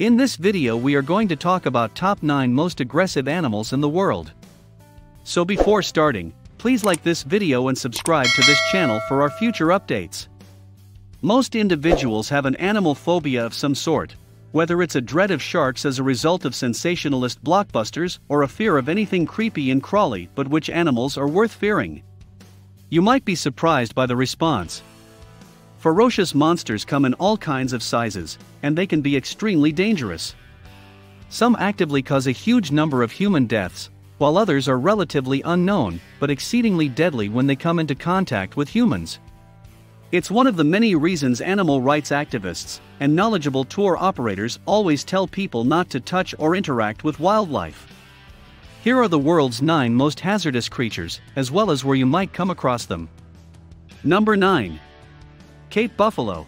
In this video we are going to talk about top 9 most aggressive animals in the world. So before starting, please like this video and subscribe to this channel for our future updates. Most individuals have an animal phobia of some sort, whether it's a dread of sharks as a result of sensationalist blockbusters or a fear of anything creepy and crawly, but which animals are worth fearing? You might be surprised by the response. Ferocious monsters come in all kinds of sizes, and they can be extremely dangerous. Some actively cause a huge number of human deaths, while others are relatively unknown, but exceedingly deadly when they come into contact with humans. It's one of the many reasons animal rights activists and knowledgeable tour operators always tell people not to touch or interact with wildlife. Here are the world's 9 most hazardous creatures, as well as where you might come across them. Number 9. Cape buffalo.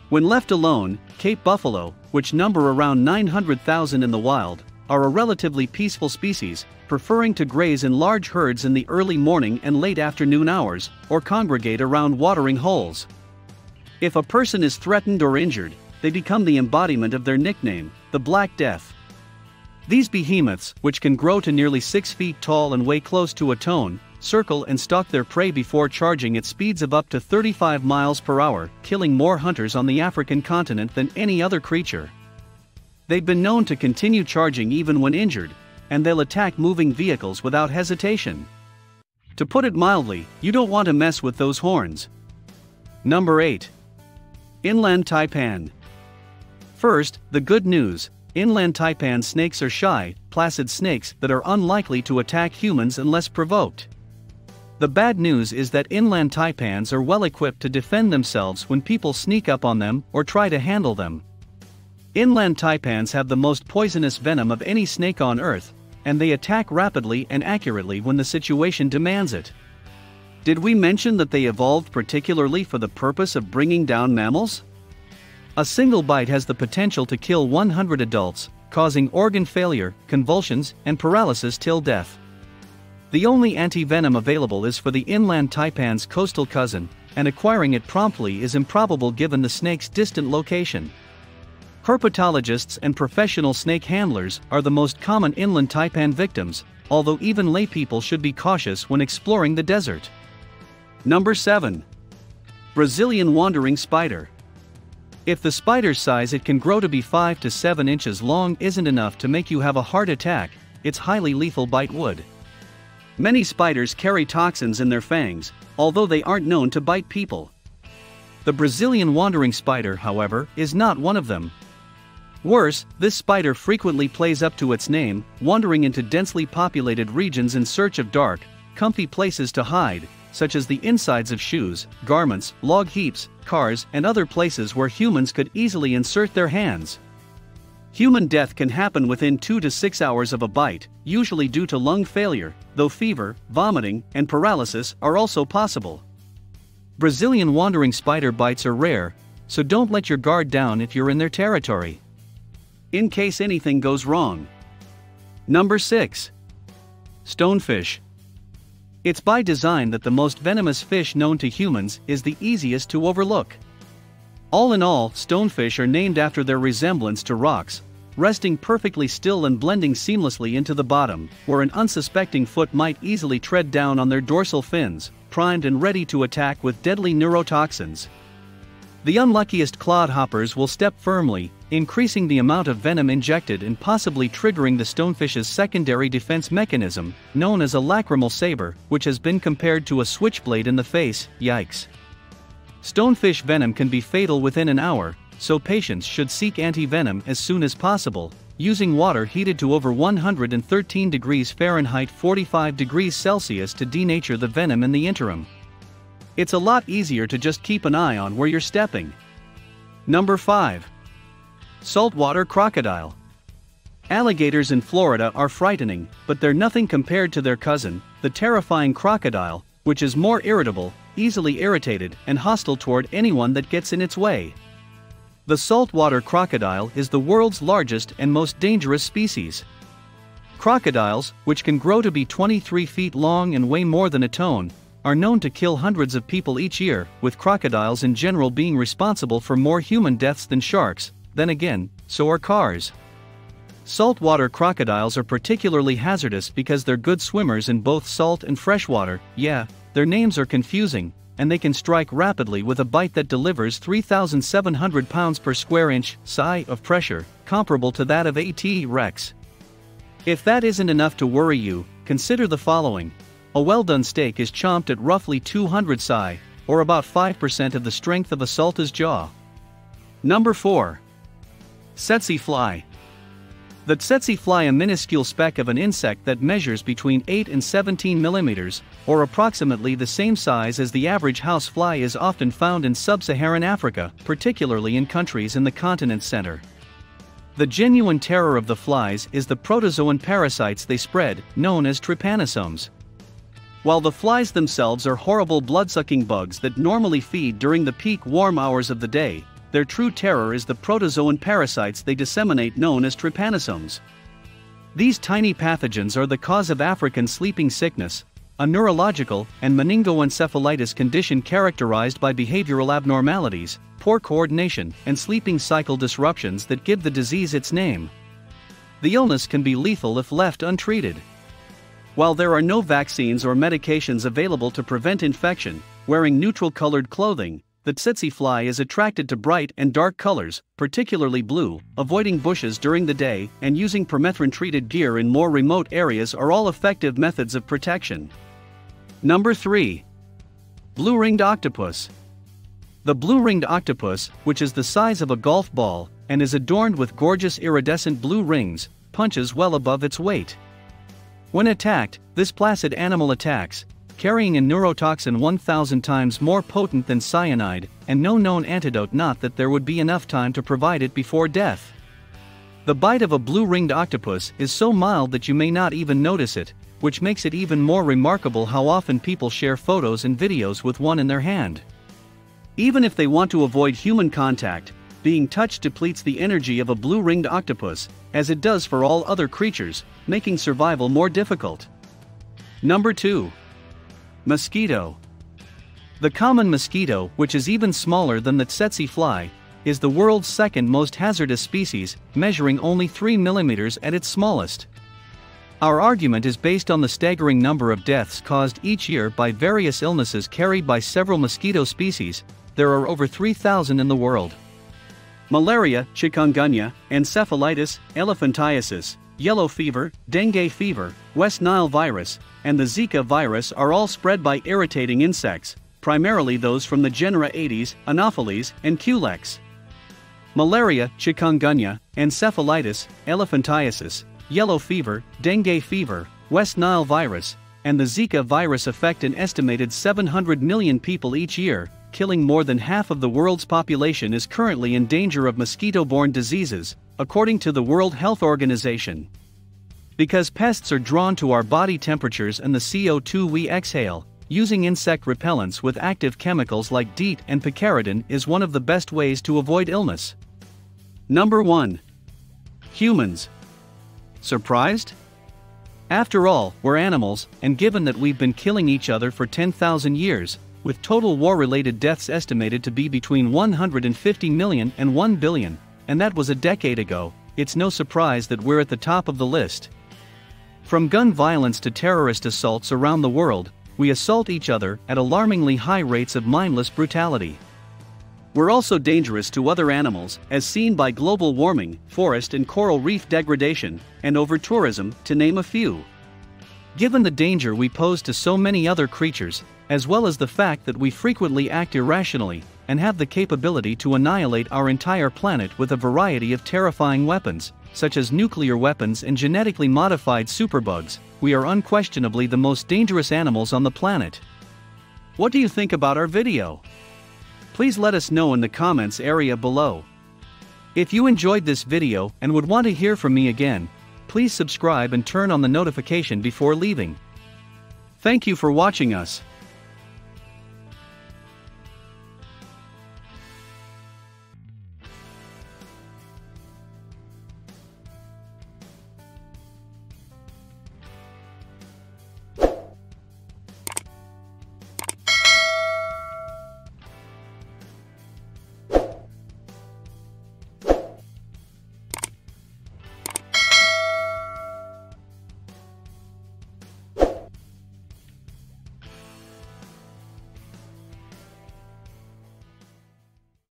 When left alone, Cape buffalo, which number around 900,000 in the wild, are a relatively peaceful species, preferring to graze in large herds in the early morning and late afternoon hours, or congregate around watering holes. If a person is threatened or injured, they become the embodiment of their nickname, the Black Death. These behemoths, which can grow to nearly 6 feet tall and weigh close to a ton, circle and stalk their prey before charging at speeds of up to 35 miles per hour, killing more hunters on the African continent than any other creature. They've been known to continue charging even when injured, and they'll attack moving vehicles without hesitation. To put it mildly, you don't want to mess with those horns. Number 8. Inland taipan. First, the good news: inland taipan snakes are shy, placid snakes that are unlikely to attack humans unless provoked. The bad news is that inland taipans are well equipped to defend themselves when people sneak up on them or try to handle them. Inland taipans have the most poisonous venom of any snake on Earth, and they attack rapidly and accurately when the situation demands it. Did we mention that they evolved particularly for the purpose of bringing down mammals? A single bite has the potential to kill 100 adults, causing organ failure, convulsions, and paralysis till death. The only anti-venom available is for the inland taipan's coastal cousin, and acquiring it promptly is improbable given the snake's distant location. Herpetologists and professional snake handlers are the most common inland taipan victims, although even laypeople should be cautious when exploring the desert. Number 7. Brazilian wandering spider. If the spider's size it can grow to be 5 to 7 inches long isn't enough to make you have a heart attack, its highly lethal bite would. Many spiders carry toxins in their fangs, although they aren't known to bite people. The Brazilian wandering spider, however, is not one of them. Worse, this spider frequently plays up to its name, wandering into densely populated regions in search of dark, comfy places to hide, such as the insides of shoes, garments, log heaps, cars, and other places where humans could easily insert their hands. Human death can happen within 2 to 6 hours of a bite, usually due to lung failure, though fever, vomiting, and paralysis are also possible. Brazilian wandering spider bites are rare, so don't let your guard down if you're in their territory, in case anything goes wrong. Number 6. Stonefish. It's by design that the most venomous fish known to humans is the easiest to overlook. All in all, stonefish are named after their resemblance to rocks, resting perfectly still and blending seamlessly into the bottom, where an unsuspecting foot might easily tread down on their dorsal fins, primed and ready to attack with deadly neurotoxins. The unluckiest clodhoppers will step firmly, increasing the amount of venom injected and possibly triggering the stonefish's secondary defense mechanism, known as a lacrimal saber, which has been compared to a switchblade in the face. Yikes. Stonefish venom can be fatal within an hour, so patients should seek anti-venom as soon as possible, using water heated to over 113 degrees Fahrenheit 45 degrees Celsius to denature the venom in the interim. It's a lot easier to just keep an eye on where you're stepping. Number 5. Saltwater crocodile. Alligators in Florida are frightening, but they're nothing compared to their cousin, the terrifying crocodile, which is more irritable, easily irritated, and hostile toward anyone that gets in its way. The saltwater crocodile is the world's largest and most dangerous species. Crocodiles, which can grow to be 23 feet long and weigh more than a ton, are known to kill hundreds of people each year, with crocodiles in general being responsible for more human deaths than sharks, then again, so are cars. Saltwater crocodiles are particularly hazardous because they're good swimmers in both salt and freshwater. Yeah, their names are confusing, and they can strike rapidly with a bite that delivers 3,700 pounds per square inch (psi) of pressure, comparable to that of a T-Rex. If that isn't enough to worry you, consider the following. A well-done steak is chomped at roughly 200 psi, or about 5% of the strength of a salta's jaw. Number 4. Setsi Fly. The tsetse fly, a minuscule speck of an insect that measures between 8 and 17 millimeters, or approximately the same size as the average house fly, is often found in sub-Saharan Africa, particularly in countries in the continent's center. The genuine terror of the flies is the protozoan parasites they spread, known as trypanosomes. While the flies themselves are horrible blood-sucking bugs that normally feed during the peak warm hours of the day, their true terror is the protozoan parasites they disseminate, known as trypanosomes. These tiny pathogens are the cause of African sleeping sickness, a neurological and meningoencephalitis condition characterized by behavioral abnormalities, poor coordination, and sleeping cycle disruptions that give the disease its name. The illness can be lethal if left untreated. While there are no vaccines or medications available to prevent infection, wearing neutral-colored clothing, the tsetse fly is attracted to bright and dark colors, particularly blue, avoiding bushes during the day, and using permethrin-treated gear in more remote areas are all effective methods of protection. Number 3. Blue-ringed octopus. The blue-ringed octopus, which is the size of a golf ball, and is adorned with gorgeous iridescent blue rings, punches well above its weight. When attacked, this placid animal attacks, carrying a neurotoxin 1,000 times more potent than cyanide, and no known antidote, not that there would be enough time to provide it before death. The bite of a blue-ringed octopus is so mild that you may not even notice it, which makes it even more remarkable how often people share photos and videos with one in their hand. Even if they want to avoid human contact, being touched depletes the energy of a blue-ringed octopus, as it does for all other creatures, making survival more difficult. Number 2. Mosquito. The common mosquito, which is even smaller than the tsetse fly, is the world's second most hazardous species, measuring only 3 millimeters at its smallest. Our argument is based on the staggering number of deaths caused each year by various illnesses carried by several mosquito species. There are over 3,000 in the world. Malaria, chikungunya, encephalitis, elephantiasis, yellow fever, dengue fever, West Nile virus, and the Zika virus are all spread by irritating insects, primarily those from the genera Aedes, Anopheles, and Culex. Malaria, chikungunya, encephalitis, elephantiasis, yellow fever, dengue fever, West Nile virus, and the Zika virus affect an estimated 700 million people each year, killing more than half of the world's population is currently in danger of mosquito-borne diseases, according to the World Health Organization. Because pests are drawn to our body temperatures and the CO2 we exhale, using insect repellents with active chemicals like DEET and picaridin is one of the best ways to avoid illness. Number 1. Humans. Surprised? After all, we're animals, and given that we've been killing each other for 10,000 years, with total war-related deaths estimated to be between 150 million and 1 billion, and that was a decade ago, it's no surprise that we're at the top of the list. From gun violence to terrorist assaults around the world, we assault each other at alarmingly high rates of mindless brutality. We're also dangerous to other animals, as seen by global warming, forest and coral reef degradation, and over-tourism, to name a few. Given the danger we pose to so many other creatures, as well as the fact that we frequently act irrationally, and have the capability to annihilate our entire planet with a variety of terrifying weapons, such as nuclear weapons and genetically modified superbugs, we are unquestionably the most dangerous animals on the planet. What do you think about our video? Please let us know in the comments area below. If you enjoyed this video and would want to hear from me again, please subscribe and turn on the notification before leaving. Thank you for watching us.